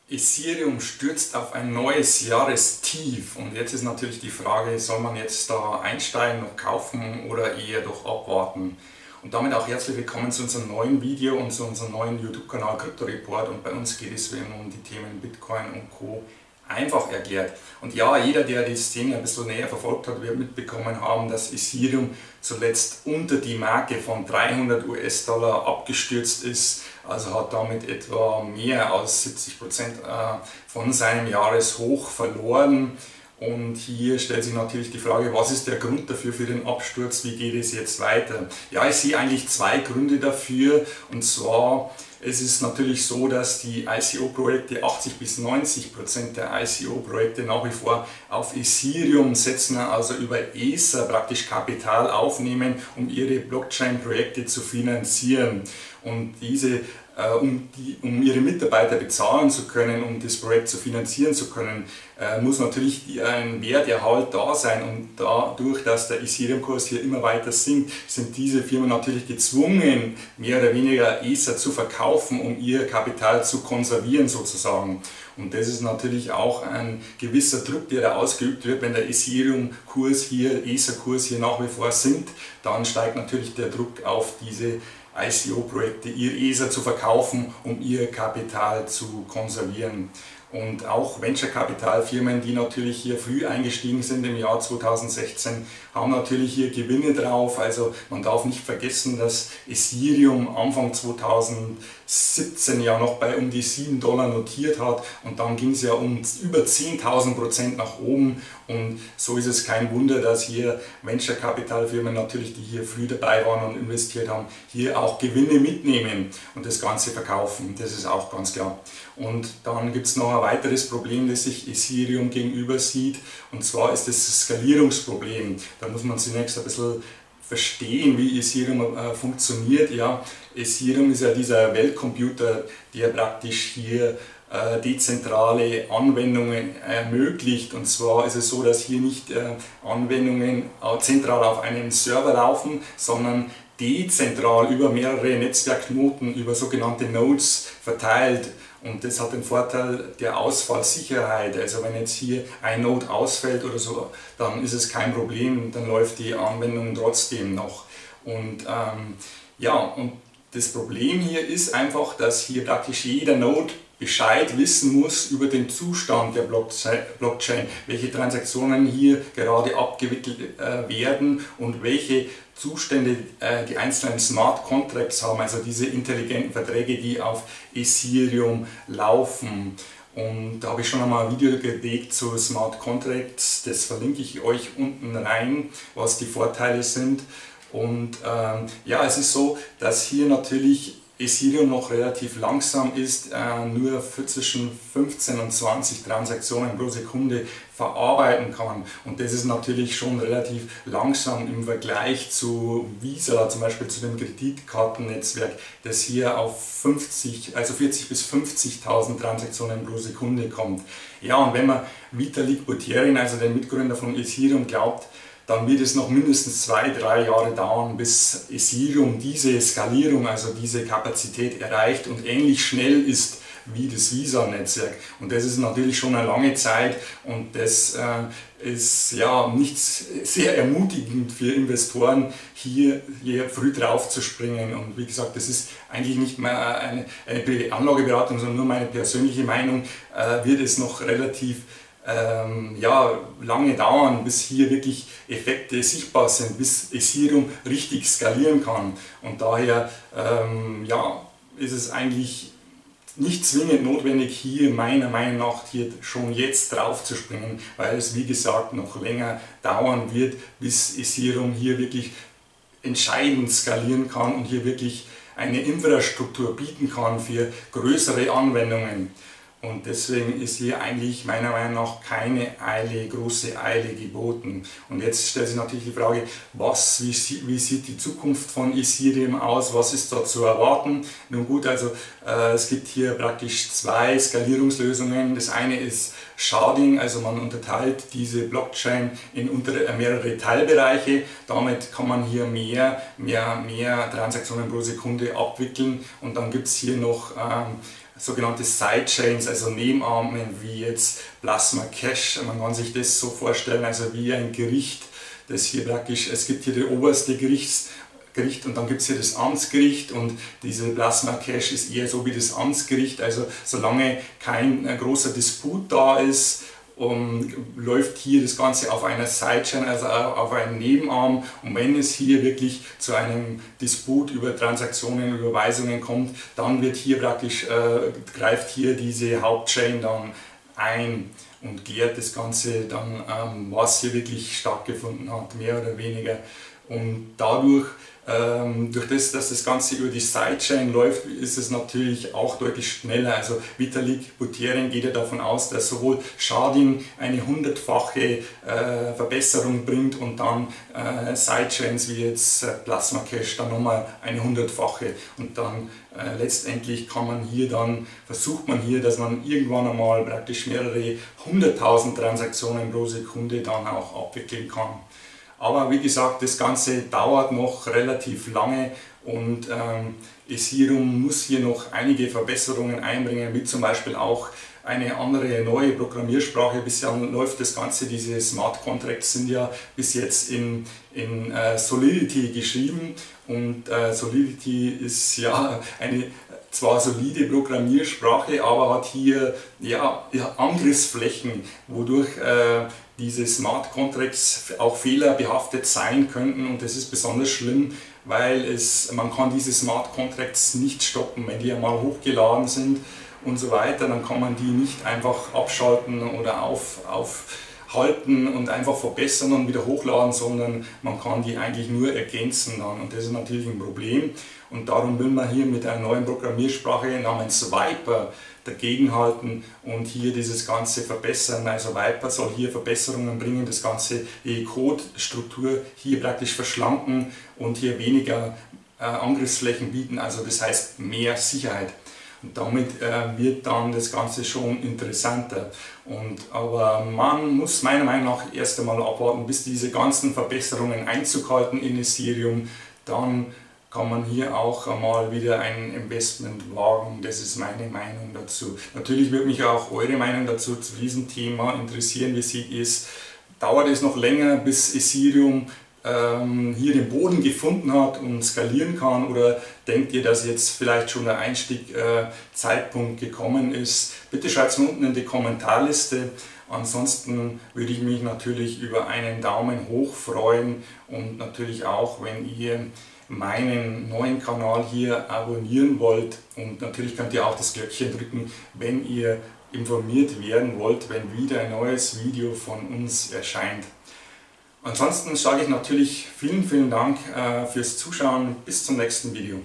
Ethereum stürzt auf ein neues Jahrestief und jetzt ist natürlich die Frage, soll man jetzt da einsteigen und kaufen oder eher doch abwarten? Und damit auch herzlich willkommen zu unserem neuen Video und zu unserem neuen YouTube-Kanal Crypto Report, und bei uns geht es eben um die Themen Bitcoin und Co. einfach erklärt. Und ja, jeder, der die Szene ein bisschen näher verfolgt hat, wird mitbekommen haben, dass Ethereum zuletzt unter die Marke von 300 US-Dollar abgestürzt ist, also hat damit etwa mehr als 70% von seinem Jahreshoch verloren. Und hier stellt sich natürlich die Frage, was ist der Grund dafür für den Absturz, wie geht es jetzt weiter? Ja, ich sehe eigentlich zwei Gründe dafür, und zwar es ist natürlich so, dass die ICO-Projekte, 80 bis 90% der ICO-Projekte nach wie vor auf Ethereum setzen, also über Ether praktisch Kapital aufnehmen, um ihre Blockchain-Projekte zu finanzieren. Und diese um ihre Mitarbeiter bezahlen zu können, um das Projekt zu finanzieren zu können, muss natürlich ein Werterhalt da sein, und dadurch, dass der Ethereum-Kurs hier immer weiter sinkt, sind diese Firmen natürlich gezwungen, mehr oder weniger Ether zu verkaufen, um ihr Kapital zu konservieren sozusagen. Und das ist natürlich auch ein gewisser Druck, der da ausgeübt wird. Wenn der Ethereum-Kurs hier, Ether-Kurs hier nach wie vor sinkt, dann steigt natürlich der Druck auf diese ICO-Projekte, ihr Ether zu verkaufen, um ihr Kapital zu konservieren. Und auch Venture-Kapitalfirmen, die natürlich hier früh eingestiegen sind im Jahr 2016, haben natürlich hier Gewinne drauf. Also man darf nicht vergessen, dass Ethereum Anfang 2017 ja noch bei um die 7 Dollar notiert hat, und dann ging es ja um über 10.000% nach oben. Und so ist es kein Wunder, dass hier Venture-Kapitalfirmen natürlich, die hier früh dabei waren und investiert haben, hier auch Gewinne mitnehmen und das Ganze verkaufen. Das ist auch ganz klar. Und dann gibt es noch ein weiteres Problem, das sich Ethereum gegenüber sieht, und zwar ist das Skalierungsproblem. Da muss man zunächst ein bisschen verstehen, wie Ethereum funktioniert. Ja, Ethereum ist ja dieser Weltcomputer, der praktisch hier dezentrale Anwendungen ermöglicht. Und zwar ist es so, dass hier nicht Anwendungen zentral auf einem Server laufen, sondern dezentral über mehrere Netzwerkknoten, über sogenannte Nodes verteilt. Und das hat den Vorteil der Ausfallsicherheit. Also wenn jetzt hier ein Node ausfällt oder so, dann ist es kein Problem, dann läuft die Anwendung trotzdem noch. Und ja, und das Problem hier ist einfach, dass hier praktisch jeder Node Bescheid wissen muss über den Zustand der Blockchain, welche Transaktionen hier gerade abgewickelt werden und welche Zustände die einzelnen Smart Contracts haben, also diese intelligenten Verträge, die auf Ethereum laufen. Und da habe ich schon einmal ein Video gelegt zu Smart Contracts, das verlinke ich euch unten rein, was die Vorteile sind. Und ja, es ist so, dass hier natürlich Ethereum noch relativ langsam ist, nur zwischen 15 und 20 Transaktionen pro Sekunde verarbeiten kann. Und das ist natürlich schon relativ langsam im Vergleich zu Visa, zum Beispiel zu dem Kreditkartennetzwerk, das hier auf 40 bis 50.000 Transaktionen pro Sekunde kommt. Ja, und wenn man Vitalik Buterin, also den Mitgründer von Ethereum, glaubt, dann wird es noch mindestens 2-3 Jahre dauern, bis Ethereum diese Skalierung, also diese Kapazität erreicht und ähnlich schnell ist wie das Visa-Netzwerk. Und das ist natürlich schon eine lange Zeit, und das ist ja nicht sehr ermutigend für Investoren, hier früh drauf zu springen. Und wie gesagt, das ist eigentlich nicht mehr eine Anlageberatung, sondern nur meine persönliche Meinung, wird es noch relativ ja, lange dauern, bis hier wirklich Effekte sichtbar sind, bis Ethereum richtig skalieren kann. Und daher ja, ist es eigentlich nicht zwingend notwendig, hier meiner Meinung nach hier schon jetzt drauf zu springen, weil es wie gesagt noch länger dauern wird, bis Ethereum hier wirklich entscheidend skalieren kann und hier wirklich eine Infrastruktur bieten kann für größere Anwendungen. Und deswegen ist hier eigentlich meiner Meinung nach keine große Eile geboten. Und jetzt stellt sich natürlich die Frage, wie sieht die Zukunft von Ethereum aus, was ist da zu erwarten? Nun gut, also es gibt hier praktisch zwei Skalierungslösungen. Das eine ist Sharding, also man unterteilt diese Blockchain in mehrere Teilbereiche. Damit kann man hier mehr Transaktionen pro Sekunde abwickeln. Und dann gibt es hier noch sogenannte Sidechains, also Nebenarme wie jetzt Plasma Cache. Man kann sich das so vorstellen, also wie ein Gericht, das hier praktisch, es gibt hier das oberste Gericht und dann gibt es hier das Amtsgericht, und diese Plasma Cache ist eher so wie das Amtsgericht, also solange kein großer Disput da ist, läuft hier das Ganze auf einer Sidechain, also auf einen Nebenarm, und wenn es hier wirklich zu einem Disput über Transaktionen, Überweisungen kommt, dann wird hier praktisch, greift hier diese Hauptchain dann ein und klärt das Ganze dann, was hier wirklich stattgefunden hat, mehr oder weniger. Und dadurch, durch das, dass das Ganze über die Sidechain läuft, ist es natürlich auch deutlich schneller. Also Vitalik Buterin geht ja davon aus, dass sowohl Sharding eine 100-fache Verbesserung bringt und dann Sidechains wie jetzt Plasma Cache dann nochmal eine 100-fache. Und dann letztendlich kann man hier dann, versucht man hier, dass man irgendwann einmal praktisch mehrere 100.000 Transaktionen pro Sekunde dann auch abwickeln kann. Aber wie gesagt, das Ganze dauert noch relativ lange, und Ethereum muss hier noch einige Verbesserungen einbringen, wie zum Beispiel auch eine andere neue Programmiersprache. Bisher läuft das Ganze, diese Smart Contracts sind ja bis jetzt in Solidity geschrieben, und Solidity ist ja eine zwar solide Programmiersprache, aber hat hier ja Angriffsflächen, wodurch diese Smart Contracts auch fehlerbehaftet sein könnten, und das ist besonders schlimm, weil man kann diese Smart Contracts nicht stoppen, wenn die einmal hochgeladen sind und so weiter, dann kann man die nicht einfach abschalten oder aufhalten und einfach verbessern und wieder hochladen, sondern man kann die eigentlich nur ergänzen dann, und das ist natürlich ein Problem, und darum will man hier mit einer neuen Programmiersprache namens Viper dagegenhalten und hier dieses Ganze verbessern. Also Viper soll hier Verbesserungen bringen, das ganze Codestruktur hier praktisch verschlanken und hier weniger Angriffsflächen bieten, also das heißt mehr Sicherheit. Und damit wird dann das Ganze schon interessanter. Aber man muss meiner Meinung nach erst einmal abwarten, bis diese ganzen Verbesserungen Einzug halten in Ethereum. Dann kann man hier auch einmal wieder ein Investment wagen. Das ist meine Meinung dazu. Natürlich würde mich auch eure Meinung dazu zu diesem Thema interessieren. Wie sieht es? Dauert es noch länger, bis Ethereum hier den Boden gefunden hat und skalieren kann, oder denkt ihr, dass jetzt vielleicht schon der Einstieg-Zeitpunkt gekommen ist? Bitte schreibt es mir unten in die Kommentarliste. Ansonsten würde ich mich natürlich über einen Daumen hoch freuen, und natürlich auch, wenn ihr meinen neuen Kanal hier abonnieren wollt, und natürlich könnt ihr auch das Glöckchen drücken, wenn ihr informiert werden wollt, wenn wieder ein neues Video von uns erscheint. Ansonsten sage ich natürlich vielen Dank fürs Zuschauen. Bis zum nächsten Video.